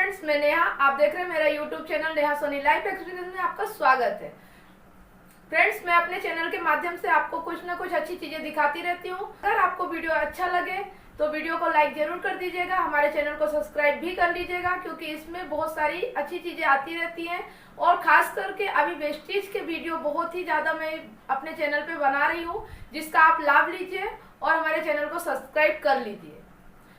Friends, मैं नेहा, आप देख रहे हैं मेरा YouTube channel Neha Soni life experience में आपका स्वागत है। फ्रेंड्स, मैं अपने चैनल के माध्यम से आपको कुछ ना कुछ अच्छी चीजें दिखाती रहती हूँ। अगर आपको वीडियो अच्छा लगे तो वीडियो को लाइक जरूर कर दीजिएगा, हमारे चैनल को सब्सक्राइब भी कर लीजिएगा, क्योंकि इसमें बहुत सारी अच्छी चीजें आती रहती हैं। और खास करके अभी वेस्टेज के वीडियो बहुत ही ज्यादा मैं अपने चैनल पे बना रही हूँ, जिसका आप लाभ लीजिए और हमारे चैनल को सब्सक्राइब कर लीजिए।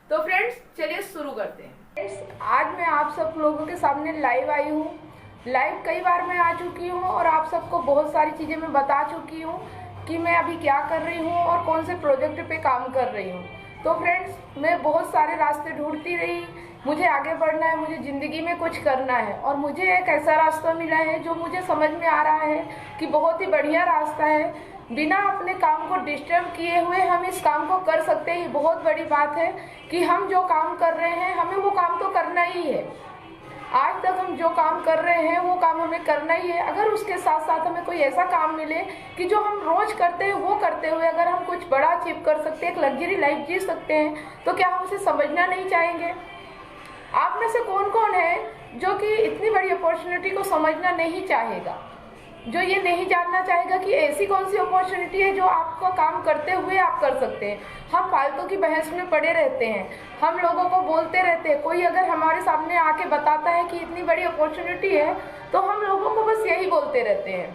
तो फ्रेंड्स, चलिए शुरू करते हैं। फ्रेंड्स, आज मैं आप सब लोगों के सामने लाइव आई हूँ। लाइव कई बार मैं आ चुकी हूँ और आप सबको बहुत सारी चीज़ें मैं बता चुकी हूँ कि मैं अभी क्या कर रही हूँ और कौन से प्रोजेक्ट पे काम कर रही हूँ। तो फ्रेंड्स, मैं बहुत सारे रास्ते ढूंढती रही, मुझे आगे बढ़ना है, मुझे ज़िंदगी में कुछ करना है, और मुझे एक ऐसा रास्ता मिला है जो मुझे समझ में आ रहा है कि बहुत ही बढ़िया रास्ता है। बिना अपने काम को डिस्टर्ब किए हुए हम इस काम को कर सकते हैं। ये बहुत बड़ी बात है कि हम जो काम कर रहे हैं हमें वो काम तो करना ही है। आज तक हम जो काम कर रहे हैं वो काम हमें करना ही है। अगर उसके साथ साथ हमें कोई ऐसा काम मिले कि जो हम रोज करते हैं वो करते हुए अगर हम कुछ बड़ा अचीव कर सकते हैं, एक लग्जरी लाइफ जी सकते हैं, तो क्या हम उसे समझना नहीं चाहेंगे? आप में से कौन कौन है जो कि इतनी बड़ी अपॉर्चुनिटी को समझना नहीं चाहेगा, जो ये नहीं जानना चाहेगा कि ऐसी कौन सी अपॉर्चुनिटी है जो आपका काम करते हुए आप कर सकते हैं। हम फालतू की बहस में पड़े रहते हैं, हम लोगों को बोलते रहते हैं। कोई अगर हमारे सामने आके बताता है कि इतनी बड़ी अपॉर्चुनिटी है तो हम लोगों को बस यही बोलते रहते हैं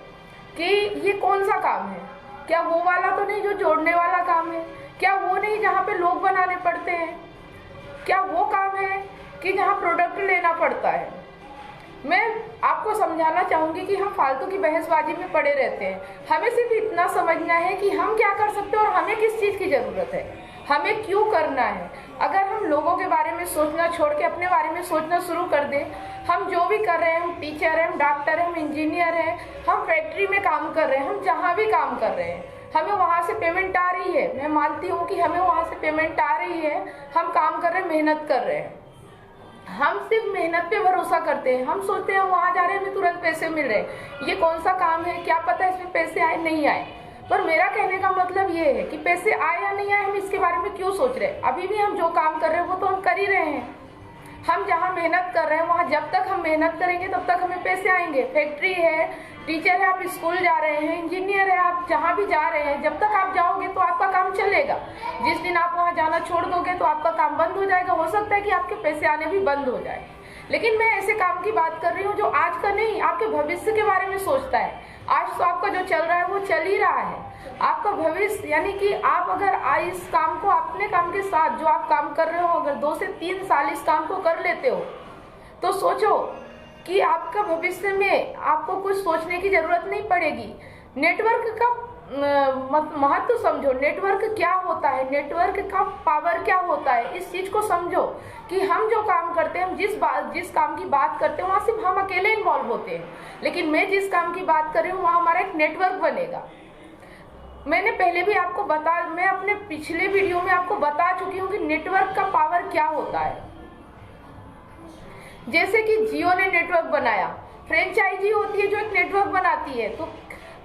कि ये कौन सा काम है, क्या वो वाला तो नहीं जो जोड़ने वाला काम है, क्या वो नहीं जहाँ पे लोग बनाने पड़ते हैं, क्या वो काम है कि जहाँ प्रोडक्ट लेना पड़ता है। मैं आपको समझाना चाहूँगी कि हम फालतू की बहसबाजी में पड़े रहते हैं। हमें सिर्फ इतना समझना है कि हम क्या कर सकते हैं और हमें किस चीज़ की ज़रूरत है, हमें क्यों करना है। अगर हम लोगों के बारे में सोचना छोड़ के अपने बारे में सोचना शुरू कर दें, हम जो भी कर रहे हैं, हम टीचर हैं, हम डॉक्टर हैं, हम इंजीनियर हैं, हम फैक्ट्री में काम कर रहे हैं, हम जहाँ भी काम कर रहे हैं, हमें वहाँ से पेमेंट आ रही है। मैं मानती हूँ कि हमें वहाँ से पेमेंट आ रही है, हम काम कर रहे हैं, मेहनत कर रहे हैं। हम सिर्फ मेहनत पे भरोसा करते हैं, हम सोचते हैं वहाँ जा रहे हैं, हमें तुरंत पैसे मिल रहे हैं। ये कौन सा काम है, क्या पता इसमें पैसे आए नहीं आए। पर मेरा कहने का मतलब ये है कि पैसे आए या नहीं आए हम इसके बारे में क्यों सोच रहे हैं। अभी भी हम जो काम कर रहे हैं वो तो हम कर ही रहे हैं। हम जहाँ मेहनत कर रहे हैं वहाँ जब तक हम मेहनत करेंगे तब तक हमें पैसे आएंगे। फैक्ट्री है, टीचर है, आप स्कूल जा रहे हैं, इंजीनियर है, आप जहाँ भी जा रहे हैं, जब तक आप जाओगे तो आपका काम चलेगा। जिस दिन आप वहाँ जाना छोड़ दोगे तो आपका काम बंद हो जाएगा। हो सकता है कि आपके पैसे आने भी बंद हो जाए। लेकिन मैं ऐसे काम की बात कर रही हूँ जो आज का नहीं, आपके भविष्य के बारे में सोचता है। आज तो आपका जो चल रहा है वो चल ही रहा है, आपका भविष्य, यानी कि आप अगर इस काम को अपने काम के साथ जो आप काम कर रहे हो अगर 2 से 3 साल इस काम को कर लेते हो तो सोचो कि आपका भविष्य में आपको कुछ सोचने की जरूरत नहीं पड़ेगी। नेटवर्क का महत्व समझो, नेटवर्क क्या होता है, नेटवर्क का पावर क्या होता है, इस चीज को समझो कि हम जो काम करते हैं, हम जिस काम की बात करते हैं वहाँ सिर्फ हम अकेले इन्वॉल्व होते हैं, लेकिन मैं जिस काम की बात कर रही हूँ वहाँ हमारा एक नेटवर्क बनेगा। मैंने पहले भी आपको मैं अपने पिछले वीडियो में आपको बता चुकी हूँ कि नेटवर्क का पावर क्या होता है। जैसे कि जियो ने नेटवर्क बनाया, फ्रेंचाइजी होती है जो एक नेटवर्क बनाती है। तो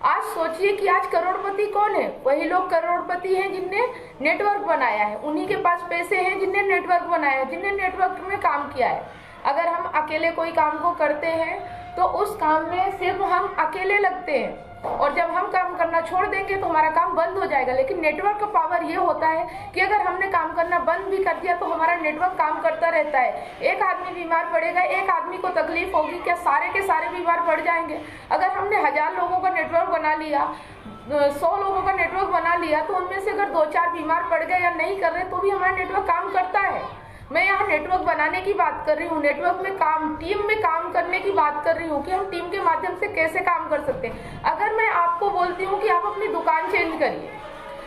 आज सोचिए कि आज करोड़पति कौन है? वही लोग करोड़पति हैं जिनने नेटवर्क बनाया है, उन्हीं के पास पैसे हैं जिनने नेटवर्क बनाया है, जिनने नेटवर्क में काम किया है। अगर हम अकेले कोई काम को करते हैं तो उस काम में सिर्फ हम अकेले लगते हैं, और जब हम काम करना छोड़ देंगे तो हमारा काम बंद हो जाएगा। लेकिन नेटवर्क का पावर ये होता है कि अगर हमने काम करना बंद भी कर दिया तो हमारा नेटवर्क काम करता रहता है। एक आदमी बीमार पड़ेगा, एक आदमी को तकलीफ होगी, क्या सारे के सारे बीमार पड़ जाएंगे? अगर हमने 1000 लोगों का नेटवर्क बना लिया, 100 लोगों का नेटवर्क बना लिया, तो उनमें से अगर 2-4 बीमार पड़ गए या नहीं कर रहे तो भी हमारा नेटवर्क काम करता है। मैं यहाँ नेटवर्क बनाने की बात कर रही हूँ, नेटवर्क में काम, टीम में काम करने की बात कर रही हूँ कि हम टीम के माध्यम से कैसे काम कर सकते हैं। अगर मैं आपको बोलती हूँ कि आप अपनी दुकान चेंज करिए,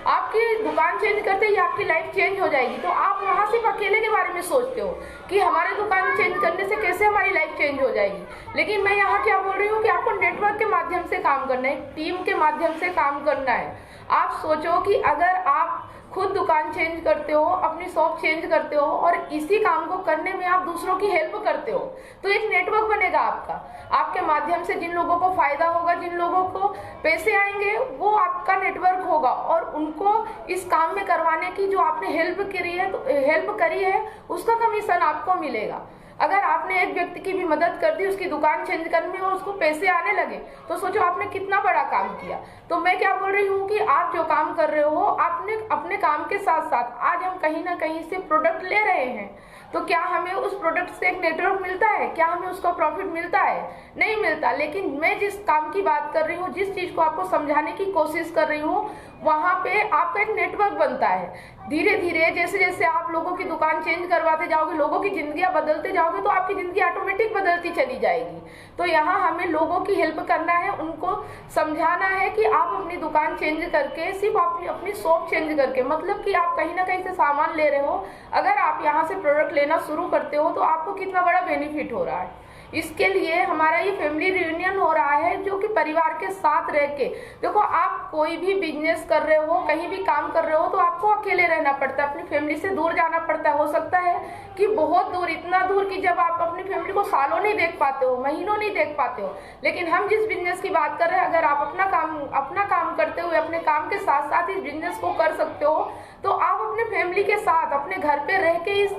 आपकी दुकान चेंज करते ही आपकी लाइफ चेंज हो जाएगी, तो आप वहाँ सिर्फ अकेले के बारे में सोचते हो कि हमारी दुकान चेंज करने से कैसे हमारी लाइफ चेंज हो जाएगी। लेकिन मैं यहाँ क्या बोल रही हूँ कि आपको नेटवर्क के माध्यम से काम करना है, टीम के माध्यम से काम करना है। आप सोचो कि अगर आप खुद दुकान चेंज करते हो, अपनी शॉप चेंज करते हो और इसी काम को करने में आप दूसरों की हेल्प करते हो तो एक नेटवर्क बनेगा आपका। आपके माध्यम से जिन लोगों को फायदा होगा, जिन लोगों को पैसे आएंगे, वो आपका नेटवर्क होगा, और उनको इस काम में करवाने की जो आपने हेल्प करी है तो हेल्प करी है उसका कमीशन आपको मिलेगा। अगर आपने एक व्यक्ति की भी मदद कर दी उसकी दुकान चेंज करने में और उसको पैसे आने लगे, तो सोचो आपने कितना बड़ा काम किया। तो मैं क्या बोल रही हूँ कि आप जो काम कर रहे हो, आपने अपने काम के साथ साथ आज हम कहीं ना कहीं से प्रोडक्ट ले रहे हैं, तो क्या हमें उस प्रोडक्ट से एक नेटवर्क मिलता है? क्या हमें उसका प्रॉफिट मिलता है? नहीं मिलता। लेकिन मैं जिस काम की बात कर रही हूँ, जिस चीज को आपको समझाने की कोशिश कर रही हूँ, वहां पे आपका एक नेटवर्क बनता है। धीरे धीरे जैसे जैसे आप लोगों की दुकान चेंज करवाते जाओगे, लोगों की जिंदगियां बदलते जाओगे, तो आपकी जिंदगी ऑटोमेटिक बदलती चली जाएगी। तो यहाँ हमें लोगों की हेल्प करना है, उनको समझाना है कि आप अपनी दुकान चेंज करके, सिर्फ अपनी शॉप चेंज करके, मतलब कि आप कहीं ना कहीं से सामान ले रहे हो, अगर आप यहाँ से प्रोडक्ट लेना शुरू करते हो तो आपको कितना बड़ा बेनिफिट हो रहा है। इसके लिए हमारा ये फैमिली रियूनियन हो रहा है, जो कि परिवार के साथ रह के, देखो आप कोई भी बिजनेस कर रहे हो, कहीं भी काम कर रहे हो, तो आपको अकेले रहना पड़ता है, अपनी फैमिली से दूर जाना पड़ता है। हो सकता है कि बहुत दूर, इतना दूर कि जब आप अपनी फैमिली को सालों नहीं देख पाते हो, महीनों नहीं देख पाते हो। लेकिन हम जिस बिजनेस की बात कर रहे हैं, अगर आप अपना काम करते हुए अपने काम के साथ साथ इस बिजनेस को कर सकते हो, तो आप अपने फैमिली के साथ अपने घर पे रह के इस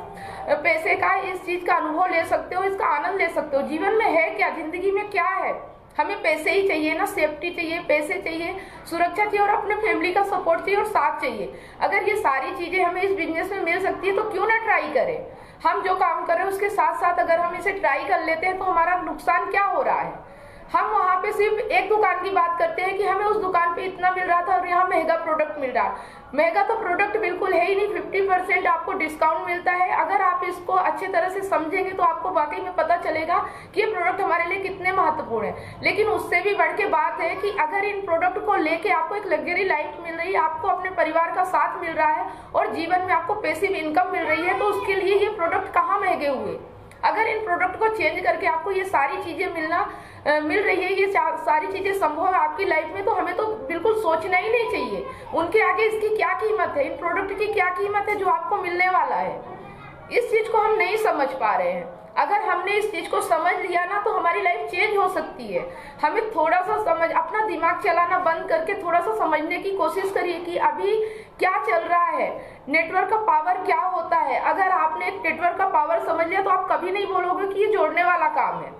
पैसे का, इस चीज का अनुभव ले सकते हो, इसका आनंद ले सकते हो। जीवन में है क्या, जिंदगी में क्या है, हमें पैसे ही चाहिए ना, सेफ्टी चाहिए, पैसे चाहिए, सुरक्षा चाहिए और अपने फैमिली का सपोर्ट चाहिए और साथ चाहिए। अगर ये सारी चीजें हमें इस बिजनेस में मिल सकती है तो क्यों ना ट्राई करें। हम जो काम कर रहे हैं उसके साथ साथ अगर हम इसे ट्राई कर लेते हैं तो हमारा नुकसान क्या हो रहा है। हम वहां पे सिर्फ एक दुकान की बात करते हैं कि हमें उस दुकान पे इतना मिल रहा था और यहाँ महंगा प्रोडक्ट मिल रहा है। महंगा तो प्रोडक्ट बिल्कुल है ही नहीं, 50% आपको डिस्काउंट मिलता है। अगर आप इसको अच्छे तरह से समझेंगे तो आपको वाकई में पता चलेगा कि ये प्रोडक्ट हमारे लिए कितने महत्वपूर्ण है। लेकिन उससे भी बढ़ के बात है कि अगर इन प्रोडक्ट को लेके आपको एक लग्जरी लाइफ मिल रही है, आपको अपने परिवार का साथ मिल रहा है और जीवन में आपको पैसिव इनकम मिल रही है, तो उसके लिए ये प्रोडक्ट कहाँ महंगे हुए। अगर इन प्रोडक्ट को चेंज करके आपको ये सारी चीजें मिल रही है, ये सारी चीजें संभव है आपकी लाइफ में, तो हमें तो बिल्कुल सोचना ही नहीं चाहिए उनके आगे इसकी क्या कीमत है, इन प्रोडक्ट की क्या कीमत है जो आपको मिलने वाला है। इस चीज को हम नहीं समझ पा रहे हैं। अगर हमने इस चीज को समझ लिया ना, तो हमारी लाइफ चेंज हो सकती है। हमें थोड़ा सा अपना दिमाग चलाना बंद करके थोड़ा सा समझने की कोशिश करिए कि अभी क्या चल रहा है, नेटवर्क का पावर क्या होता है। अगर आपने एक नेटवर्क का पावर समझ लिया तो आप कभी नहीं बोलोगे कि ये जोड़ने वाला काम है,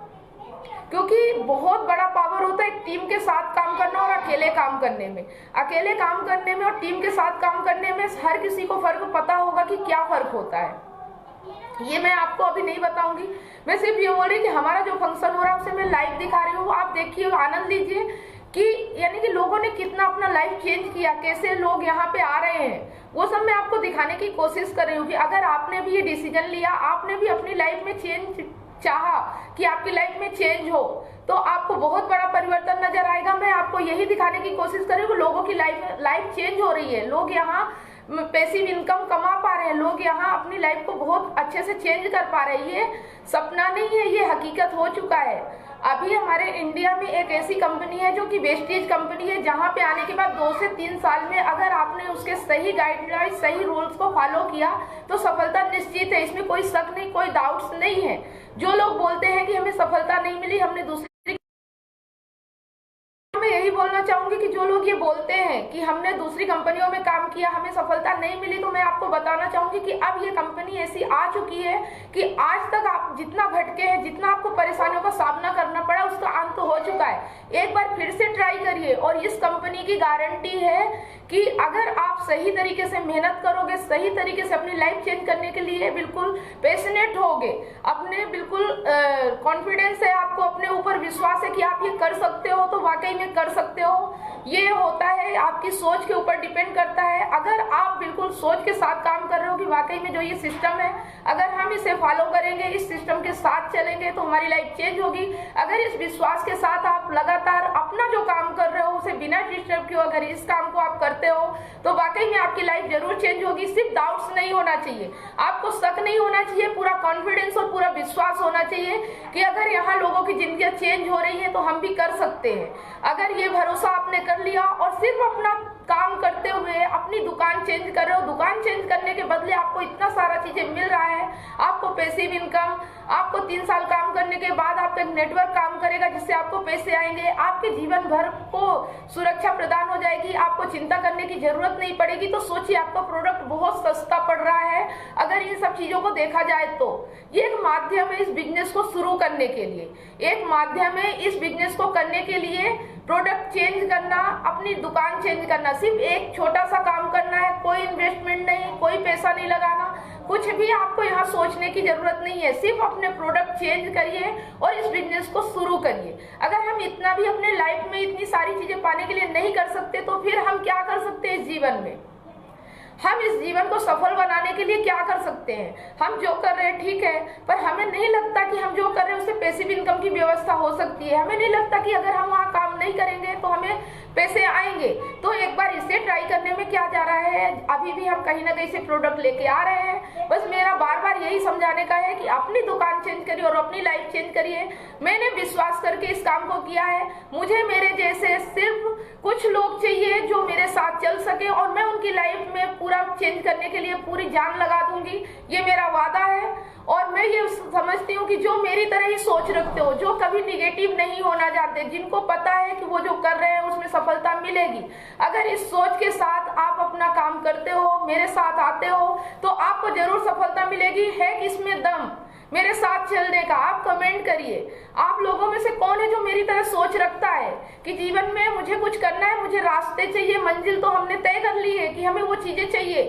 क्योंकि बहुत बड़ा पावर होता है एक टीम के साथ काम करना और अकेले काम करने में। अकेले काम करने में और टीम के साथ काम करने में हर किसी को फर्क पता होगा कि क्या फर्क होता है। ये मैं आपको अभी नहीं बताऊंगी, मैं सिर्फ ये बोल रही कि हमारा जो फंक्शन हो रहा है उसे मैं लाइव दिखा रही हूँ। आप देखिए, आनंद लीजिए कि यानी कि लोगों ने कितना अपना लाइफ चेंज किया, कैसे लोग यहाँ पे आ रहे हैं, वो सब मैं आपको दिखाने की कोशिश कर रही हूँ कि अगर आपने भी ये डिसीजन लिया, आपने भी अपनी लाइफ में चेंज चाहा कि आपकी लाइफ में चेंज हो, तो आपको बहुत बड़ा परिवर्तन नजर आएगा। मैं आपको यही दिखाने की कोशिश कर रही हूँ, लोगों की लाइफ चेंज हो रही है, लोग यहाँ पैसिव इनकम कमा पा रहे हैं, लोग यहाँ अपनी लाइफ को बहुत अच्छे से चेंज कर पा रहे हैं। ये सपना नहीं है, ये हकीकत हो चुका है। अभी हमारे इंडिया में एक ऐसी कंपनी है जो कि वेस्टेज कंपनी है, जहाँ पे आने के बाद 2 से 3 साल में अगर आपने उसके सही गाइडलाइंस, सही रूल्स को फॉलो किया तो सफलता निश्चित है। इसमें कोई शक नहीं, कोई डाउट्स नहीं है। जो लोग बोलते हैं कि हमें सफलता नहीं मिली, हमने दूसरी, मैं यही बोलना चाहूंगी कि जो लोग ये बोलते हैं कि हमने दूसरी कंपनियों में काम किया, हमें सफलता नहीं मिली, तो मैं आपको बताना चाहूंगी कि अब ये कंपनी ऐसी आ चुकी है कि आज तक आप जितना भटके हैं, जितना आपको परेशानियों का सामना करना पड़ा, उसका अंत हो चुका है। एक बार फिर से ट्राई करिए और इस कंपनी की गारंटी है कि अगर आप सही तरीके से मेहनत करोगे, सही तरीके से अपनी लाइफ चेंज करने के लिए बिल्कुल पैशनेट होगे, अपने बिल्कुल कॉन्फिडेंस है, आपको अपने ऊपर विश्वास है कि आप ये कर सकते हो, तो वाकई में कर सकते हो। ये होता है आपकी सोच के ऊपर डिपेंड करता है। अगर आप बिल्कुल सोच के साथ काम कर रहे हो कि वाकई में जो ये सिस्टम है, अगर हम इसे फॉलो करेंगे, इस सिस्टम के साथ चलेंगे, तो हमारी लाइफ चेंज होगी। अगर इस विश्वास के साथ आप लगातार अपना जो काम कर रहे हो उसे बिना डिस्टर्ब किए अगर इस काम को आप करते हो, तो वाकई में आपकी लाइफ जरूर चेंज होगी। सिर्फ डाउट्स नहीं होना चाहिए, आपको शक नहीं होना चाहिए, पूरा कॉन्फिडेंस और पूरा विश्वास होना चाहिए कि अगर यहाँ लोगों की जिंदगी चेंज हो रही है तो हम भी कर सकते हैं। अगर ये भरोसा आपने कर लिया और सिर्फ अपना काम करते हुए अपनी दुकान चेंज कर रहे हो, दुकान चेंज करने के बदले आपको इतना सारा चीजें मिल रहा है, आपको पैसिव इनकम, आपको 3 साल काम करने के बाद आपका एक नेटवर्क काम करेगा जिससे आपको पैसे आएंगे, आपके जीवन भर को सुरक्षा प्रदान हो जाएगी, आपको चिंता करने की जरूरत नहीं पड़ेगी। तो सोचिए, आपका प्रोडक्ट बहुत सस्ता पड़ रहा है अगर इन सब चीजों को देखा जाए तो। ये एक माध्यम है इस बिजनेस को शुरू करने के लिए, एक माध्यम है इस बिजनेस को करने के लिए। प्रोडक्ट चेंज करना, अपनी दुकान चेंज करना, सिर्फ एक छोटा सा काम करना है, कोई इन्वेस्टमेंट नहीं, कोई पैसा नहीं लगाना, कुछ भी आपको यहाँ सोचने की जरूरत नहीं है। सिर्फ अपने प्रोडक्ट चेंज करिए और इस बिजनेस को शुरू करिए। अगर हम इतना भी अपने लाइफ में इतनी सारी चीजें पाने के लिए नहीं कर सकते तो फिर हम क्या कर सकते हैं इस जीवन में? हम इस जीवन को सफल बनाने के लिए क्या कर सकते हैं? हम जो कर रहे हैं ठीक है, पर हमें नहीं लगता कि हम जो कर रहे हैं उससे पैसिव इनकम की व्यवस्था हो सकती है। हमें नहीं लगता कि अगर हम वहाँ काम नहीं करेंगे तो हमें पैसे आएंगे। तो एक बार इसे ट्राई करने में क्या जा रहा है? अभी भी हम कहीं ना कहीं से प्रोडक्ट लेके आ रहे हैं। बस मेरा बार बार यही समझाने का है कि अपनी दुकान चेंज करिए और अपनी लाइफ चेंज करिए। मैंने विश्वास करके इस काम को किया है। मुझे मेरे जैसे सिर्फ कुछ लोग चाहिए जो मेरे साथ चल सके और मैं उनकी लाइफ में पूरा चेंज करने के लिए पूरी जान लगा दूंगी। ये मेरा वादा है। और मैं ये समझती हूँ कि जो मेरी तरह ही सोच रखते हो, जो कभी निगेटिव नहीं होना चाहते, जिनको पता है कि वो जो कर रहे हैं उसमें सफलता मिलेगी, अगर इस सोच के साथ आप अपना काम करते हो, मेरे साथ आते हो, तो आपको जरूर सफलता मिलेगी। है किसमें दम मेरे साथ चलने का? आप कमेंट करिए। आप लोगों में से कौन है जो मेरी तरह सोच रखता है कि जीवन में मुझे कुछ करना है, मुझे रास्ते चाहिए, मंजिल तो हमने तय कर ली है कि हमें वो चीजें चाहिए।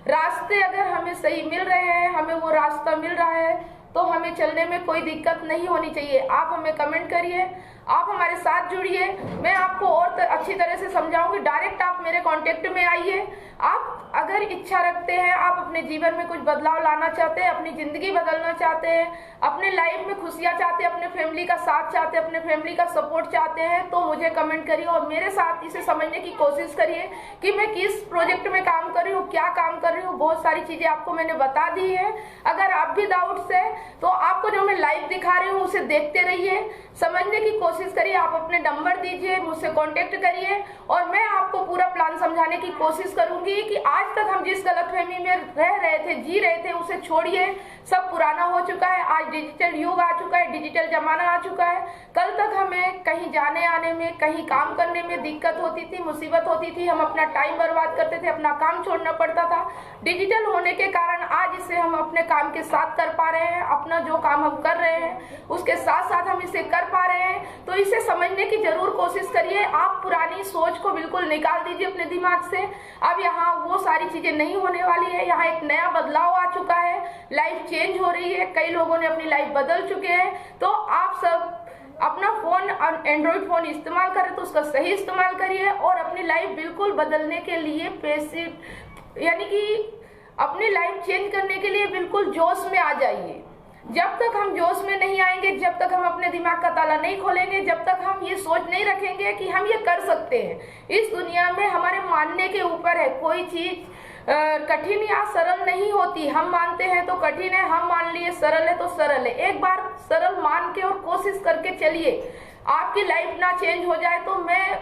रास्ते अगर हमें सही मिल रहे हैं, हमें वो रास्ता मिल रहा है, तो हमें चलने में कोई दिक्कत नहीं होनी चाहिए। आप हमें कमेंट करिए, आप हमारे साथ जुड़िए। मैं आपको और अच्छी तरह से समझाऊंगी। डायरेक्ट आप मेरे कांटेक्ट में आइए। आप अगर इच्छा रखते हैं, आप अपने जीवन में कुछ बदलाव लाना चाहते हैं, अपनी जिंदगी बदलना चाहते हैं, अपने लाइफ में खुशियां चाहते हैं, अपने फैमिली का साथ चाहते हैं, अपने फैमिली का सपोर्ट चाहते हैं, तो मुझे कमेंट करिए और मेरे साथ इसे समझने की कोशिश करिए कि मैं किस प्रोजेक्ट में काम कर रही हूँ, क्या काम कर रही हूँ। बहुत सारी चीजें आपको मैंने बता दी है। अगर आप भी डाउट्स है तो आपको जो मैं लाइव दिखा रही हूँ उसे देखते रहिए, समझने की कोशिश करिए। आप अपने नंबर दीजिए, मुझसे कांटेक्ट करिए और मैं आपको पूरा प्लान समझाने की कोशिश करूंगी कि आज तक हम जिस गलतफहमी में रह रहे थे, जी रहे थे, उसे छोड़िए। सब पुराना हो चुका है। आज डिजिटल युग आ चुका है, डिजिटल जमाना आ चुका है। कल तक हमें कहीं जाने आने में, कहीं काम करने में दिक्कत होती थी, मुसीबत होती थी, हम अपना टाइम बर्बाद करते थे, अपना काम छोड़ना पड़ता था। डिजिटल होने के कारण आज इसे हम अपने काम के साथ कर पा रहे हैं। अपना जो काम हम कर रहे हैं उसके साथ साथ हम इसे कर पा रहे हैं। तो इसे समझने की जरूर कोशिश करिए। आप पुरानी सोच को बिल्कुल निकाल दीजिए अपने दिमाग से। अब यहाँ वो सारी चीजें नहीं होने वाली है। यहाँ एक नया बदलाव आ चुका है, लाइफ चेंज हो रही है। कई लोगों ने अपनी लाइफ बदल चुके हैं। तो आप सब अपना फोन, एंड्रॉइड फोन इस्तेमाल करें तो उसका सही इस्तेमाल करिए और अपनी लाइफ बिल्कुल बदलने के लिए पैसिव, यानी कि अपनी लाइफ चेंज करने के लिए बिल्कुल जोश में आ जाइए। जब तक हम जोश में नहीं आएंगे, जब तक हम अपने दिमाग का ताला नहीं खोलेंगे, जब तक हम ये सोच नहीं रखेंगे कि हम ये कर सकते हैं। इस दुनिया में हमारे मानने के ऊपर है। कोई चीज कठिन या सरल नहीं होती। हम मानते हैं तो कठिन है, हम मान लिए सरल है तो सरल है। एक बार सरल मान के और कोशिश करके चलिए। आपकी लाइफ ना चेंज हो जाए तो मैं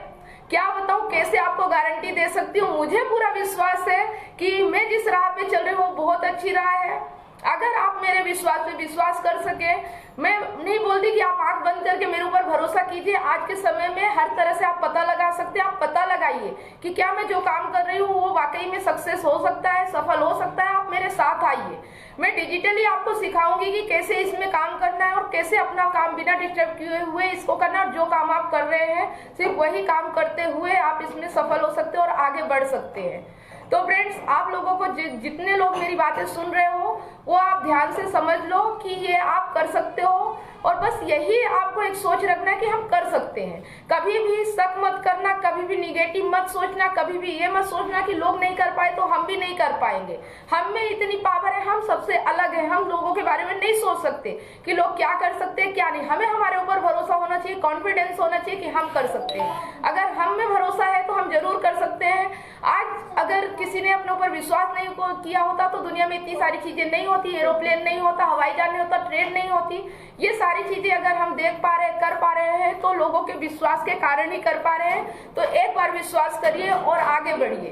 क्या बताऊं, कैसे आपको गारंटी दे सकती हूँ। मुझे पूरा विश्वास है कि मैं जिस राह पे चल रही हूँ वो बहुत अच्छी राह है। अगर आप मेरे विश्वास पे विश्वास कर सके, मैं नहीं बोलती कि आप आंख बंद करके मेरे ऊपर भरोसा कीजिए। आज के समय में हर तरह से आप पता लगा सकते हैं। आप पता लगाइए कि क्या मैं जो काम कर रही हूँ वो वाकई में सक्सेस हो सकता है, सफल हो सकता है। आप मेरे साथ आइए। मैं डिजिटली आपको सिखाऊंगी कि कैसे इसमें काम करना है और कैसे अपना काम बिना डिस्टर्ब किए हुए इसको करना है। और जो काम आप कर रहे हैं सिर्फ वही काम करते हुए आप इसमें सफल हो सकते हैं और आगे बढ़ सकते हैं। तो फ्रेंड्स, आप लोगों को जितने लोग मेरी बातें सुन रहे हो वो आप ध्यान से समझ लो कि ये आप कर सकते हो। और बस यही आपको एक सोच रखना है कि हम कर सकते हैं। कभी भी शक मत करना, कभी भी निगेटिव मत सोचना, कभी भी ये मत सोचना कि लोग नहीं कर पाए तो हम भी नहीं कर पाएंगे। हम में इतनी पावर है, हम सबसे अलग है। हम लोगों के बारे में नहीं सोच सकते कि लोग क्या कर सकते हैं क्या नहीं। हमें हमारे ऊपर भरोसा होना चाहिए, कॉन्फिडेंस होना चाहिए कि हम कर सकते हैं। अगर हम में भरोसा है तो हम जरूर कर सकते हैं। आज अगर किसी ने अपने ऊपर विश्वास नहीं किया होता तो दुनिया में इतनी सारी चीजें नहीं होती। एरोप्लेन नहीं होता, हवाई जहाज नहीं होता, ट्रेन नहीं होती। ये सारी चीजें अगर हम देख पा रहे हैं, कर पा रहे हैं तो लोगों के विश्वास के कारण ही कर पा रहे हैं। तो एक बार विश्वास करिए और आगे बढ़िए,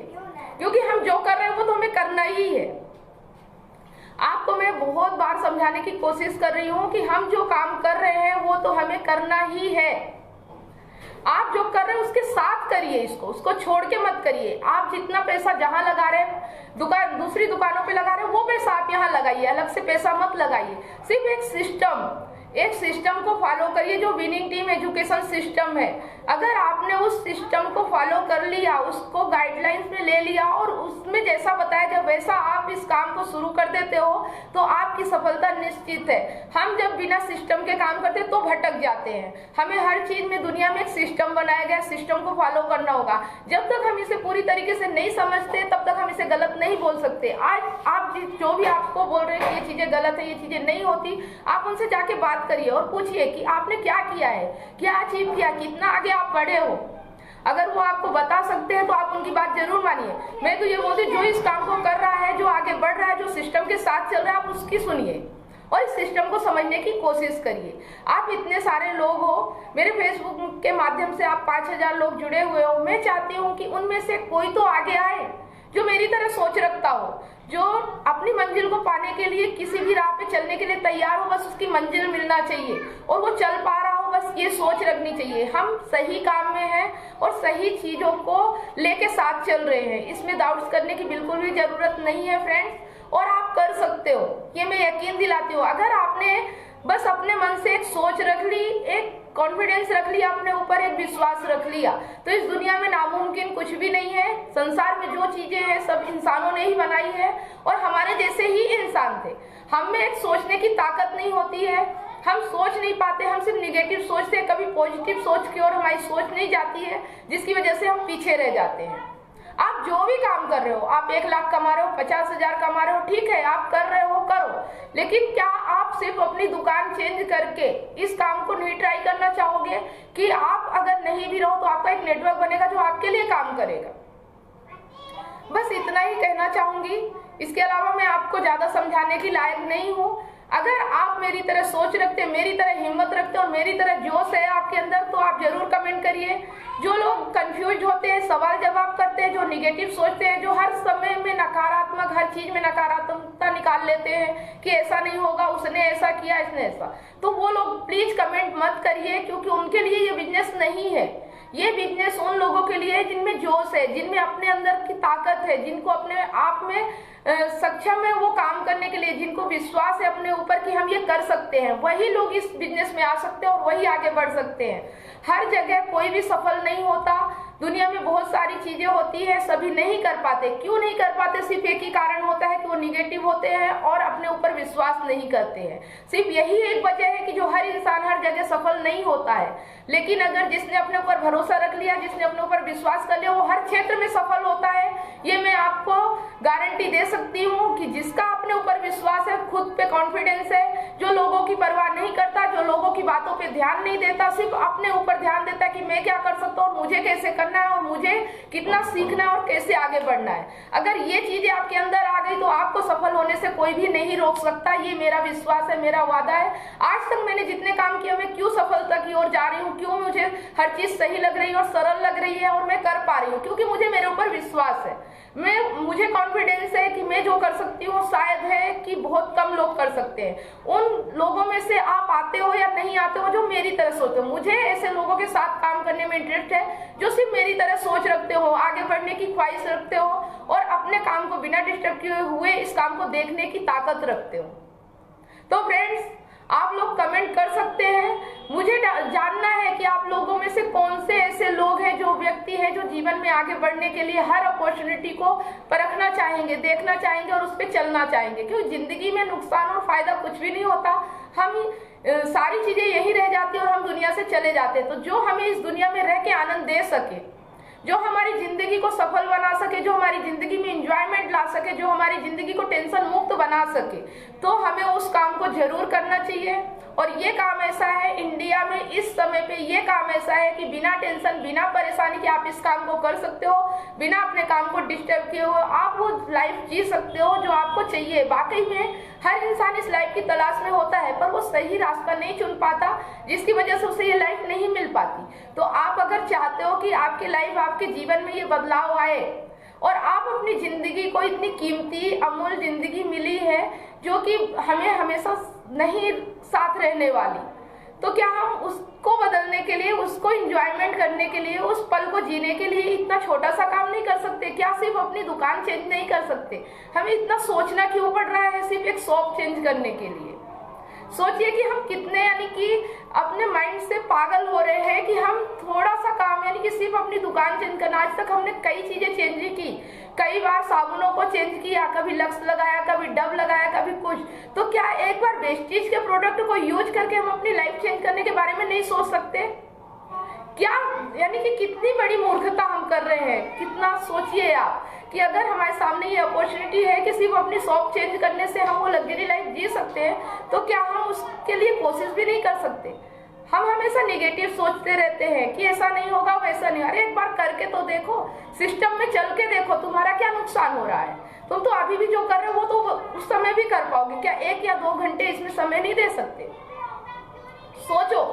क्योंकि हम जो कर रहे हैं वो तो हमें करना ही है। आपको मैं बहुत बार समझाने की कोशिश कर रही हूँ कि हम जो काम कर रहे हैं वो तो हमें करना ही है। आप जो कर रहे हैं उसके साथ करिए, उसको छोड़ के मत करिए। आप जितना पैसा जहां लगा रहे हैं दूसरी दुकानों पे लगा रहे हैं, वो पैसा आप यहाँ लगाइए, अलग से पैसा मत लगाइए। सिर्फ एक सिस्टम को फॉलो करिए जो विनिंग टीम एजुकेशन सिस्टम है। अगर आपने उस सिस्टम को फॉलो कर लिया, उसको गाइडलाइंस में ले लिया और उसमें जैसा बताया गया वैसा आप इस काम को शुरू कर देते हो तो आपकी सफलता निश्चित है। हम जब बिना सिस्टम के काम करते तो भटक जाते हैं। हमें हर चीज में दुनिया में एक सिस्टम बनाया गया, सिस्टम को फॉलो करना होगा। जब तक हम इसे पूरी तरीके से नहीं समझते तब तक हम इसे गलत नहीं बोल सकते। आज आप जो भी आपको बोल रहे हैं कि ये चीजें गलत है, ये चीजें नहीं होती, आप उनसे जाके बात करिए और पूछिए कि आपने क्या किया है, क्या अचीव किया, कितना आगे आप बढ़े हो। अगर वो आपको बता सकते हैं तो आप उनकी बात जरूर मानिए। मैं तो ये बोलती हूँ जो इस काम को कर रहा है, जो आगे बढ़ रहा है, जो सिस्टम के साथ चल रहा है, आप उसकी सुनिए और इस सिस्टम को समझने की कोशिश करिए। आप इतने सारे लोग हो, मेरे फेसबुक के माध्यम से आप 5000 लोग जुड़े हुए हो। मैं चाहती हूँ कि उनमें से कोई तो आगे आए जो मेरी तरह सोच रखता हो, जो अपनी मंजिल को पाने के लिए किसी भी राह पे चलने के लिए तैयार हो। बस उसकी मंजिल मिलना चाहिए और वो चल पा रहा हो, बस ये सोच रखनी चाहिए। हम सही काम में हैं और सही चीजों को लेके साथ चल रहे हैं, इसमें डाउट्स करने की बिल्कुल भी जरूरत नहीं है फ्रेंड्स। और आप कर सकते हो, ये मैं यकीन दिलाती हूँ। अगर आपने बस अपने मन से एक सोच रख ली, एक कॉन्फिडेंस रख लिया अपने ऊपर, एक विश्वास रख लिया, तो इस दुनिया में नामुमकिन कुछ भी नहीं है। संसार में जो चीजें हैं सब इंसानों ने ही बनाई है और हमारे जैसे ही इंसान थे। हम में एक सोचने की ताकत नहीं होती है, हम सोच नहीं पाते, हम सिर्फ निगेटिव सोचते हैं। कभी पॉजिटिव सोच की ओर हमारी सोच नहीं जाती है, जिसकी वजह से हम पीछे रह जाते हैं। आप जो भी काम कर रहे हो, आप 1 लाख कमा रहे हो, 50,000 कमा रहे हो, ठीक है, आप कर रहे हो, करो। लेकिन क्या आप सिर्फ अपनी दुकान चेंज करके इस काम को नहीं ट्राई करना चाहोगे कि आप अगर नहीं भी रहो तो आपका एक नेटवर्क बनेगा जो आपके लिए काम करेगा। बस इतना ही कहना चाहूंगी, इसके अलावा मैं आपको ज्यादा समझाने की लायक नहीं हूँ। अगर आप मेरी तरह सोच रखते, मेरी तरह हिम्मत रखते और मेरी तरह जोश है आपके अंदर, तो आप जरूर कमेंट करिए। जो लोग कंफ्यूज होते हैं, सवाल जवाब करते हैं, जो निगेटिव सोचते हैं, जो हर समय में नकारात्मक, हर चीज में नकारात्मकता निकाल लेते हैं कि ऐसा नहीं होगा, उसने ऐसा किया, इसने ऐसा, तो वो लोग प्लीज कमेंट मत करिए, क्योंकि उनके लिए ये बिजनेस नहीं है। ये बिजनेस उन लोगों के लिए है जिनमें जोश है, जिनमें अपने अंदर की ताकत है, जिनको अपने आप में सक्षम है वो काम करने के लिए, जिनको विश्वास है अपने ऊपर कि हम ये कर सकते हैं, वही लोग इस बिजनेस में आ सकते हैं और वही आगे बढ़ सकते हैं। हर जगह कोई भी सफल नहीं होता। दुनिया में बहुत सारी चीजें होती है, सभी नहीं कर पाते। क्यों नहीं कर पाते? सिर्फ एक ही कारण होता है कि वो निगेटिव होते हैं और अपने ऊपर विश्वास नहीं करते हैं। सिर्फ यही एक वजह है कि जो हर इंसान हर जगह सफल नहीं होता है। लेकिन अगर जिसने अपने ऊपर भरोसा रख लिया, जिसने अपने ऊपर विश्वास कर लिया, वो हर क्षेत्र में सफल होता है। ये मैं आपको गारंटी दे सकती हूँ कि जिसका अपने ऊपर विश्वास है, खुद पे कॉन्फिडेंस है, जो लोगों की परवाह नहीं करता, जो लोगों की बातों पे ध्यान नहीं देता, सिर्फ अपने ऊपर ध्यान देता है कि मैं क्या कर सकता हूँ, मुझे कैसे करना है और मुझे कितना सीखना है और कैसे आगे बढ़ना है। अगर ये चीजें आपके अंदर आ गई तो आपको सफल होने से कोई भी नहीं रोक सकता। ये मेरा विश्वास है, मेरा वादा है। आज तक मैंने जितने काम किए, मैं क्यों सफलता की ओर जा रही हूँ, क्यों मुझे हर चीज सही लग रही है और सरल लग रही है और मैं कर पा रही हूँ, क्योंकि मुझे मेरे ऊपर विश्वास है। मुझे कॉन्फिडेंस है कि मैं जो कर सकती हूँ शायद है कि बहुत कम लोग कर सकते हैं। उन लोगों में से आप आते हो या नहीं आते हो जो मेरी तरह सोचते हो। मुझे ऐसे लोगों के साथ काम करने में इंटरेस्ट है जो सिर्फ मेरी तरह सोच रखते हो, आगे बढ़ने की ख्वाहिश रखते हो और अपने काम को बिना डिस्टर्ब किए हुए इस काम को देखने की ताकत रखते हो। तो फ्रेंड्स, आप लोग कमेंट कर सकते हैं। मुझे जानना है कि आप लोगों में से कौन से ऐसे लोग हैं, जो व्यक्ति हैं, जो जीवन में आगे बढ़ने के लिए हर अपॉर्चुनिटी को परखना चाहेंगे, देखना चाहेंगे और उस पर चलना चाहेंगे। क्योंकि जिंदगी में नुकसान और फायदा कुछ भी नहीं होता। हम सारी चीजें यही रह जाती है और हम दुनिया से चले जाते हैं। तो जो हमें इस दुनिया में रह के आनंद दे सके, जो हमारी जिंदगी को सफल बना सके, जो हमारी जिंदगी में एंजॉयमेंट ला सके, जो हमारी जिंदगी को टेंशन मुक्त बना सके, तो हमें उस काम को जरूर करना चाहिए। और ये काम ऐसा है इंडिया में इस समय पे, ये काम ऐसा है कि बिना टेंशन, बिना परेशानी के आप इस काम को कर सकते हो, बिना अपने काम को डिस्टर्ब किए हो आप वो लाइफ जी सकते हो जो आपको चाहिए। वाकई में हर इंसान इस लाइफ की तलाश में होता है, पर वो सही रास्ता नहीं चुन पाता, जिसकी वजह से उसे ये लाइफ नहीं मिल पाती। तो आप अगर चाहते हो कि आपकी लाइफ, आपके जीवन में ये बदलाव आए और आप अपनी जिंदगी को, इतनी कीमती अमूल्य जिंदगी मिली है जो कि हमें हमेशा नहीं साथ रहने वाली, तो क्या हम उसको बदलने के लिए, उसको एंजॉयमेंट करने के लिए, उस पल को जीने के लिए इतना छोटा सा काम नहीं कर सकते? क्या सिर्फ अपनी दुकान चेंज नहीं कर सकते? हमें इतना सोचना क्यों पड़ रहा है सिर्फ एक शॉप चेंज करने के लिए? सोचिए कि हम कितने यानी कि अपने माइंड से पागल हो रहे हैं कि हम थोड़ा सा काम यानी कि सिर्फ अपनी दुकान चेंज करना। आज तक हमने कई चीजें चेंज की, कई बार साबुनों को चेंज किया, कभी लक्स लगाया, कभी डब लगाया, कभी कुछ। तो क्या एक बार वेस्टीज के प्रोडक्ट को यूज करके हम अपनी लाइफ चेंज करने के बारे में नहीं सोच सकते? क्या यानी कि कितनी बड़ी मूर्खता हम कर रहे हैं। कितना सोचिए आप कि अगर हमारे सामने ये अपॉर्चुनिटी है कि सिर्फ अपनी शॉप चेंज करने से हम वो लग्जरी लाइफ जी सकते हैं, तो क्या हम उसके लिए कोशिश भी नहीं कर सकते? हम हमेशा नेगेटिव सोचते रहते हैं कि ऐसा नहीं होगा, वैसा नहीं। अरे एक बार करके तो देखो, सिस्टम में चल के देखो, तुम्हारा क्या नुकसान हो रहा है? तुम तो अभी भी जो कर रहे हो वो तो उस समय भी कर पाओगे। क्या 1 या 2 घंटे इसमें समय नहीं दे सकते? सोचो,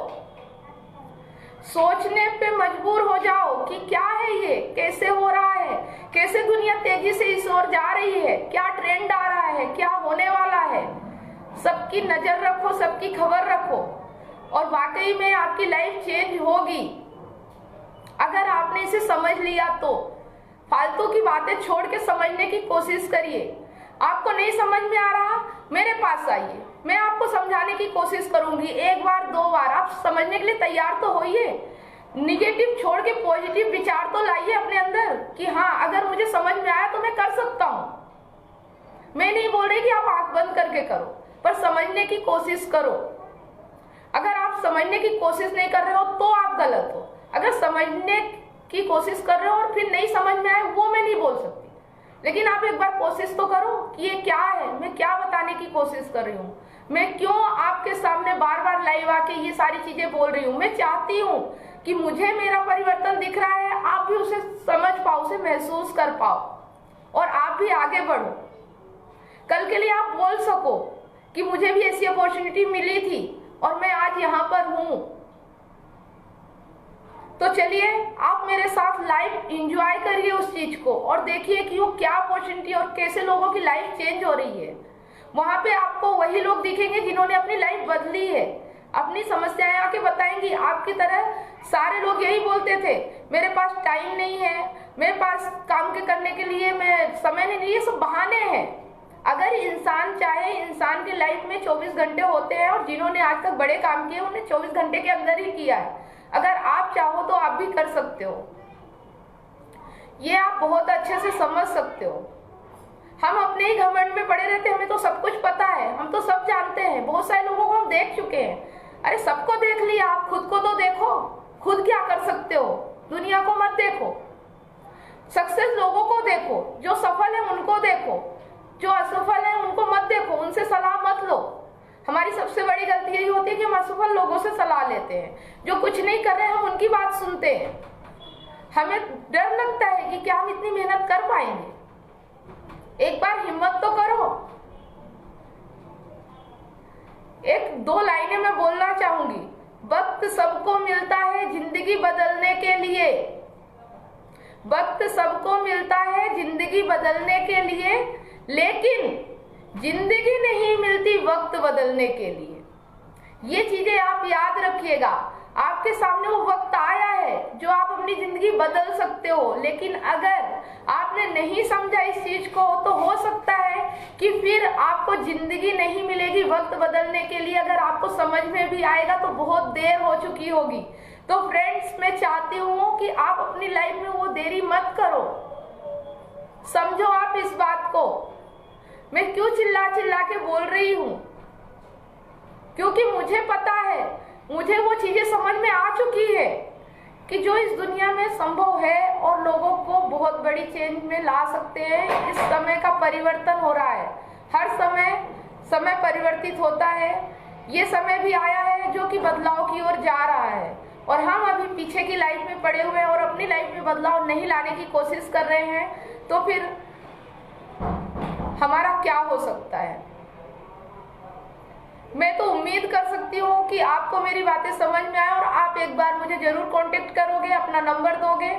सोचने पे मजबूर हो जाओ कि क्या है ये, कैसे हो रहा है, कैसे दुनिया तेजी से इस ओर जा रही है, क्या ट्रेंड आ रहा है, क्या होने वाला है। सबकी नजर रखो, सबकी खबर रखो, और वाकई में आपकी लाइफ चेंज होगी अगर आपने इसे समझ लिया तो। फालतू की बातें छोड़ के समझने की कोशिश करिए। आपको नहीं समझ में आ रहा, मेरे पास आइए, मैं आपको समझाने की कोशिश करूंगी। 1 बार 2 बार आप समझने के लिए तैयार तो होइए। निगेटिव छोड़ के पॉजिटिव विचार तो लाइए अपने अंदर कि हाँ, अगर मुझे समझ में आया तो मैं कर सकता हूं। मैं नहीं बोल रही कि आप आंख बंद करके करो, पर समझने की कोशिश करो। अगर आप समझने की कोशिश नहीं कर रहे हो तो आप गलत हो। अगर समझने की कोशिश कर रहे हो और फिर नहीं समझ में आए, वो मैं नहीं बोल सकती, लेकिन आप एक बार कोशिश तो करो कि ये क्या है, मैं क्या बताने की कोशिश कर रही हूँ, मैं क्यों आपके सामने बार बार लाइव आके ये सारी चीजें बोल रही हूँ। मैं चाहती हूँ कि मुझे मेरा परिवर्तन दिख रहा है, आप भी उसे समझ पाओ, उसे महसूस कर पाओ और आप भी आगे बढ़ो। कल के लिए आप बोल सको कि मुझे भी ऐसी अपॉर्चुनिटी मिली थी और मैं आज यहाँ पर हूँ। तो चलिए आप मेरे साथ लाइव एंजॉय करिए उस चीज को और देखिए कि वो क्या अपॉर्चुनिटी और कैसे लोगों की लाइफ चेंज हो रही है। वहां पे आपको वही लोग दिखेंगे जिन्होंने अपनी लाइफ बदली है, अपनी समस्याएं आके बताएंगी। आपकी तरह सारे लोग यही बोलते थे, मेरे पास टाइम नहीं है, मेरे पास काम के करने के लिए मैं समय नहीं। ये सब बहाने हैं। अगर इंसान चाहे, इंसान की लाइफ में 24 घंटे होते हैं और जिन्होंने आज तक बड़े काम किए उन्हें 24 घंटे के अंदर ही किया है। अगर आप चाहो तो आप भी कर सकते हो, ये आप बहुत अच्छे से समझ सकते हो। हम अपने ही घमंड में पड़े रहते हैं, हमें तो सब कुछ पता है, हम तो सब जानते हैं। बहुत सारे लोगों को हम देख चुके हैं। अरे सबको देख लिया, आप खुद को तो देखो, खुद क्या कर सकते हो। दुनिया को मत देखो, सक्सेस लोगों को देखो, जो सफल है उनको देखो, जो असफल है उनको मत देखो, उनसे सलाह मत लो। हमारी सबसे बड़ी गलती यही होती है कि हम असफल लोगों से सलाह लेते हैं, जो कुछ नहीं कर रहे हैं हम उनकी बात सुनते हैं। हमें डर लगता है कि क्या हम इतनी मेहनत कर पाएंगे। एक बार हिम्मत तो करो। 1-2 लाइनें मैं बोलना चाहूंगी। वक्त सबको मिलता है जिंदगी बदलने के लिए, वक्त सबको मिलता है जिंदगी बदलने के लिए, लेकिन जिंदगी नहीं मिलती वक्त बदलने के लिए। ये चीजें आप याद रखिएगा। आपके सामने वो वक्त आया है जो आप अपनी जिंदगी बदल सकते हो, लेकिन अगर आपने नहीं समझा इस चीज को तो हो सकता है कि फिर आपको जिंदगी नहीं मिलेगी वक्त बदलने के लिए। अगर आपको समझ में भी आएगा तो बहुत देर हो चुकी होगी। तो फ्रेंड्स, मैं चाहती हूँ कि आप अपनी लाइफ में वो देरी मत करो। समझो आप इस बात को। मैं क्यों चिल्ला चिल्ला के बोल रही हूँ? क्योंकि मुझे पता है, मुझे वो चीजें समझ में आ चुकी है कि जो इस दुनिया में संभव है और लोगों को बहुत बड़ी चेंज में ला सकते हैं। इस समय का परिवर्तन हो रहा है, हर समय परिवर्तित होता है। ये समय भी आया है जो कि बदलाव की ओर जा रहा है और हम अभी पीछे की लाइफ में पड़े हुए हैं और अपनी लाइफ में बदलाव नहीं लाने की कोशिश कर रहे हैं, तो फिर हमारा क्या हो सकता है। मैं तो उम्मीद कर सकती हूँ कि आपको मेरी बातें समझ में आए और आप एक बार मुझे जरूर कांटेक्ट करोगे, अपना नंबर दोगे।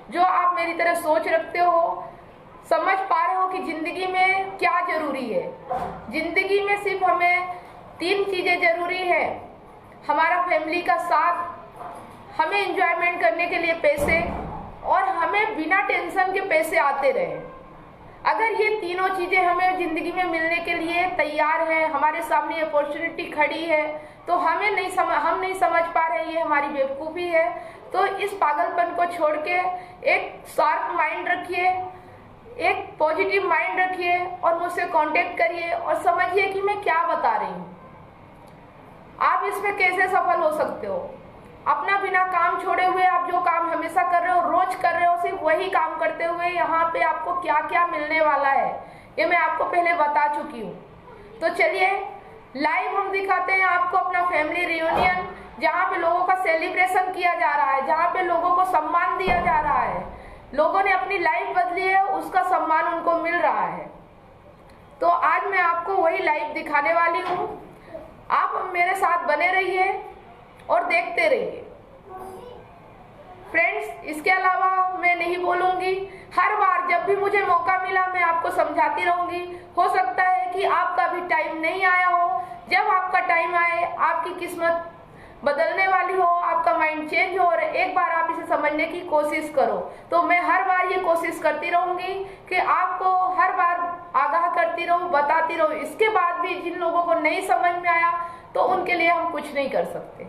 जो आप मेरी तरह सोच रखते हो समझ पा रहे हो कि जिंदगी में क्या जरूरी है। जिंदगी में सिर्फ हमें 3 चीजें जरूरी है, हमारा फैमिली का साथ, हमें एंजॉयमेंट करने के लिए पैसे, और हमें बिना टेंशन के पैसे आते रहे। अगर ये तीनों चीजें हमें जिंदगी में मिलने के लिए तैयार है, हमारे सामने अपॉर्चुनिटी खड़ी है, तो हम नहीं समझ पा रहे, ये हमारी बेवकूफ़ी है। तो इस पागलपन को छोड़ के एक शार्प माइंड रखिए, एक पॉजिटिव माइंड रखिए और मुझसे कांटेक्ट करिए और समझिए कि मैं क्या बता रही हूँ। आप इसमें कैसे सफल हो सकते हो। अपना बिना काम छोड़े हुए आप जो काम हमेशा कर रहे हो, रोज कर रहे हो, सिर्फ वही काम करते हुए यहाँ पे आपको क्या क्या मिलने वाला है ये मैं आपको पहले बता चुकी हूँ। तो चलिए लाइव हम दिखाते हैं आपको अपना फैमिली रियूनियन, जहाँ पे लोगों का सेलिब्रेशन किया जा रहा है, जहाँ पे लोगों को सम्मान दिया जा रहा है, लोगों ने अपनी लाइफ बदली है, उसका सम्मान उनको मिल रहा है। तो आज मैं आपको वही लाइव दिखाने वाली हूँ। आप मेरे साथ बने रहिए और देखते रहिए। फ्रेंड्स, इसके अलावा मैं नहीं बोलूंगी। हर बार जब भी मुझे मौका मिला मैं आपको समझाती रहूंगी। हो सकता है कि आपका भी टाइम नहीं आया हो। जब आपका टाइम आए, आपकी किस्मत बदलने वाली हो, आपका माइंड चेंज हो और एक बार आप इसे समझने की कोशिश करो, तो मैं हर बार ये कोशिश करती रहूंगी कि आपको हर बार आगाह करती रहूं, बताती रहूं। इसके बाद भी जिन लोगों को नहीं समझ में आया तो उनके लिए हम कुछ नहीं कर सकते।